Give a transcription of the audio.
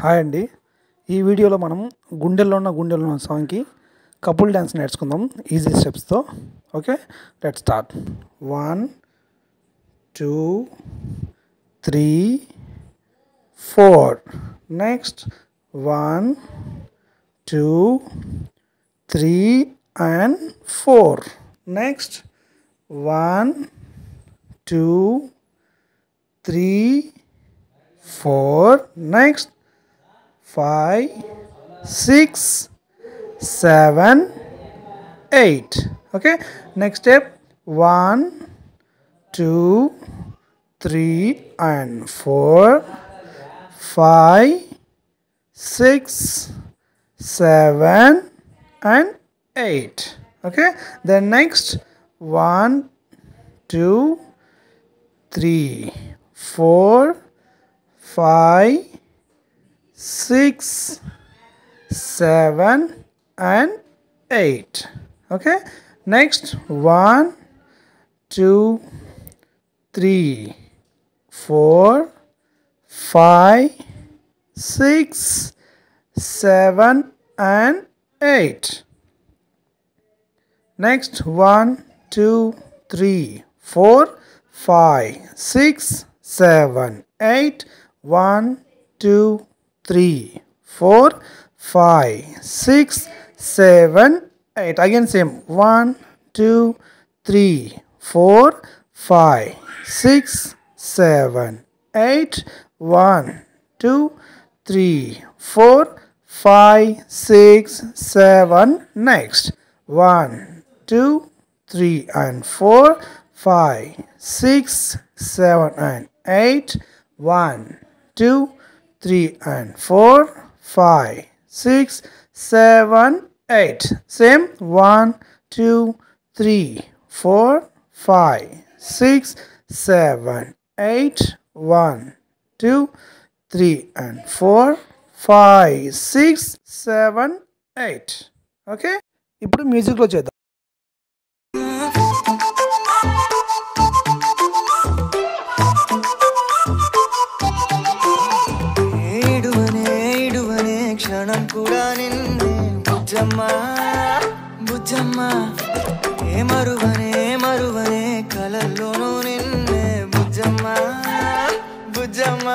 Hi అండి. ఈ వీడియోలో మనం గుండెల్లో ఉన్న సాంగ్కి కపుల్ డ్యాన్స్ నేర్చుకుందాం ఈజీ స్టెప్స్తో. Okay, let's start. 1 2 3 4. Next 1 2 3 and 4. Next 1 2 3 4. Next 5 6 7 8. Okay, next step 1 2 3 and 4 5 6 7 and 8. Okay, then next 1 2 3 4 5 6 7 and 8. Okay, next 1 2 3 4 5 6 7 and 8. Next 1 2 3 4 5 6 7 8. 1 2 3 4 5 6 7 8. Again same. 1 2 3 4 5 6 7 8. 1 2 3 4 5 6 7. Next 1 2 3 and 4 5 6 7 and 8. 1 2 3 and 4 5 6 7 8. Same. 1 2 3 4 5 6 7 8. 1 2 3 and 4 5 6 7 8. Okay, ఇప్పుడు మ్యూజిక్లో చేద్దాం. క్షణం కూడా నిన్నే బుజ్జమ్మ బుజ్జమ్మ, ఏ మరువనే కలల్లోనూ నిన్నే బుజ్జమ్మ బుజ్జమ్మ.